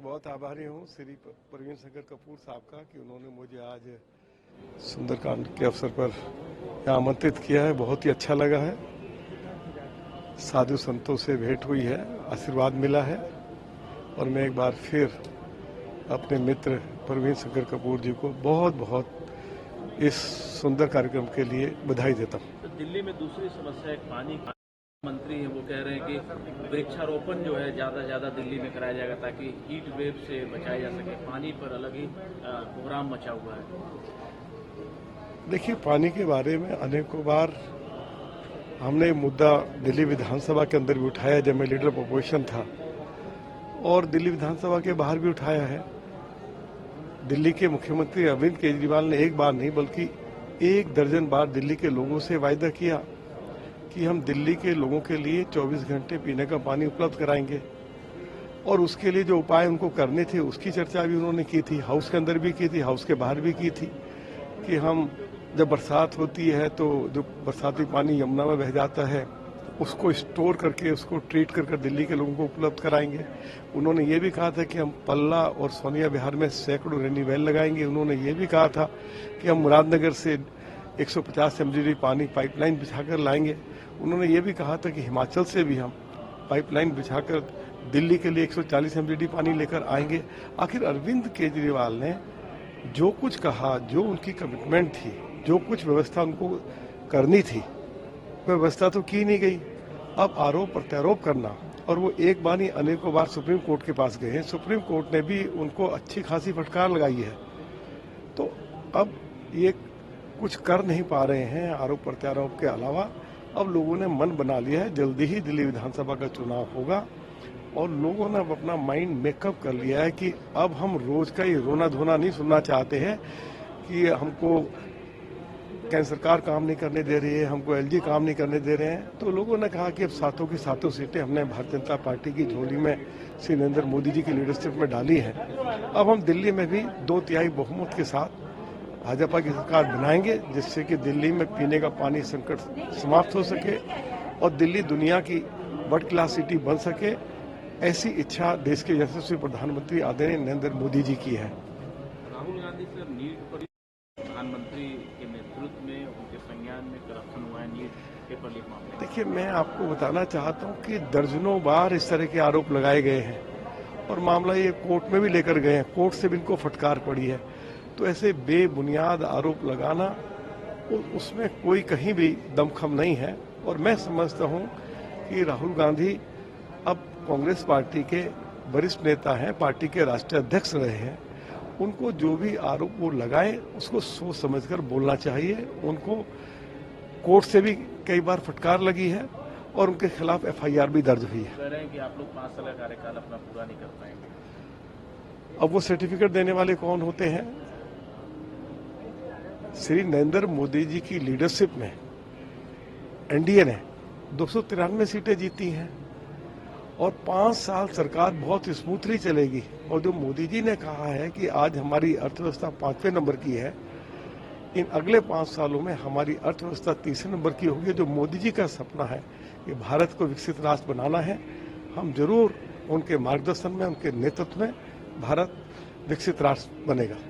बहुत आभारी हूँ श्री प्रवीण शंकर कपूर साहब का कि उन्होंने मुझे आज सुंदरकांड के अवसर पर यहाँ आमंत्रित किया है। बहुत ही अच्छा लगा है। साधु संतों से भेंट हुई है, आशीर्वाद मिला है और मैं एक बार फिर अपने मित्र प्रवीण शंकर कपूर जी को बहुत बहुत इस सुंदर कार्यक्रम के लिए बधाई देता हूँ। तो दिल्ली में दूसरी समस्या एक पानी मंत्री हैं, वो कह रहे हैं कि वृक्षारोपण जो है ज्यादा दिल्ली में कराया जाएगा ताकि हीट वेव से बचाया जा सके। पानी पर अलग ही कोहराम मचा हुआ है। देखिए, पानी के बारे में अनेकों बार हमने मुद्दा दिल्ली विधानसभा के अंदर भी उठाया जब मैं लीडर ऑफ अपोजिशन था, और दिल्ली विधानसभा के बाहर भी उठाया है। दिल्ली के मुख्यमंत्री अरविंद केजरीवाल ने एक बार नहीं बल्कि 1 दर्जन बार दिल्ली के लोगों से वायदा किया कि हम दिल्ली के लोगों के लिए 24 घंटे पीने का पानी उपलब्ध कराएंगे, और उसके लिए जो उपाय उनको करने थे उसकी चर्चा भी उन्होंने की थी। हाउस के अंदर भी की थी, हाउस के बाहर भी की थी कि हम जब बरसात होती है तो जो बरसाती पानी यमुना में बह जाता है उसको स्टोर करके उसको ट्रीट कर दिल्ली के लोगों को उपलब्ध कराएंगे। उन्होंने ये भी कहा था कि हम पल्ला और सोनिया विहार में सैकड़ों रेनी वेल लगाएंगे। उन्होंने ये भी कहा था कि हम मुरादनगर से 150 MGD पानी पाइपलाइन बिछाकर लाएंगे। उन्होंने ये भी कहा था कि हिमाचल से भी हम पाइपलाइन बिछाकर दिल्ली के लिए 140 MGD पानी लेकर आएंगे। आखिर अरविंद केजरीवाल ने जो कुछ कहा, जो उनकी कमिटमेंट थी, जो कुछ व्यवस्था उनको करनी थी, व्यवस्था तो की नहीं गई। अब आरोप प्रत्यारोप करना, और वो एक बार नहीं अनेकों बार सुप्रीम कोर्ट के पास गए हैं। सुप्रीम कोर्ट ने भी उनको अच्छी खासी फटकार लगाई है। तो अब ये कुछ कर नहीं पा रहे हैं आरोप प्रत्यारोप के अलावा। अब लोगों ने मन बना लिया है, जल्दी ही दिल्ली विधानसभा का चुनाव होगा और लोगों ने अपना माइंड मेकअप कर लिया है कि अब हम रोज का ये रोना धोना नहीं सुनना चाहते हैं कि हमको केंद्र सरकार काम नहीं करने दे रही है, हमको LG काम नहीं करने दे रहे हैं। तो लोगों ने कहा कि अब सातों की सातों सीटें हमने भारतीय जनता पार्टी की झोली में श्री नरेंद्र मोदी जी की लीडरशिप में डाली है। अब हम दिल्ली में भी 2/3 बहुमत के साथ भाजपा की सरकार बनाएंगे, जिससे कि दिल्ली में पीने का पानी संकट समाप्त हो सके और दिल्ली दुनिया की वर्ल्ड क्लास सिटी बन सके। ऐसी इच्छा देश के यशस्वी प्रधानमंत्री आदरणीय नरेंद्र मोदी जी की है। राहुल गांधी सर नीट पर प्रधानमंत्री के नेतृत्व में उनके संज्ञान में करप्शन हुआ है, नीट पेपर लीक मामले। देखिए, मैं आपको बताना चाहता हूं कि दर्जनों बार इस तरह के आरोप लगाए गए हैं और मामला ये कोर्ट में भी लेकर गए हैं। कोर्ट से भी इनको फटकार पड़ी है। तो ऐसे बेबुनियाद आरोप लगाना, उसमें कोई कहीं भी दमखम नहीं है। और मैं समझता हूं कि राहुल गांधी अब कांग्रेस पार्टी के वरिष्ठ नेता हैं, पार्टी के राष्ट्रीय अध्यक्ष रहे हैं। उनको जो भी आरोप वो लगाएं उसको सोच समझकर बोलना चाहिए। उनको कोर्ट से भी कई बार फटकार लगी है और उनके खिलाफ FIR भी दर्ज हुई है। कह रहे हैं कि आप लोग 5 साल का कार्यकाल अपना पूरा नहीं कर पाएंगे। अब वो सर्टिफिकेट देने वाले कौन होते हैं? श्री नरेंद्र मोदी जी की लीडरशिप में NDA ने 293 सीटें जीती हैं और 5 साल सरकार बहुत स्मूथली चलेगी। और जो मोदी जी ने कहा है कि आज हमारी अर्थव्यवस्था 5वें नंबर की है, इन अगले 5 सालों में हमारी अर्थव्यवस्था 3रे नंबर की होगी। जो मोदी जी का सपना है कि भारत को विकसित राष्ट्र बनाना है, हम जरूर उनके मार्गदर्शन में, उनके नेतृत्व में भारत विकसित राष्ट्र बनेगा।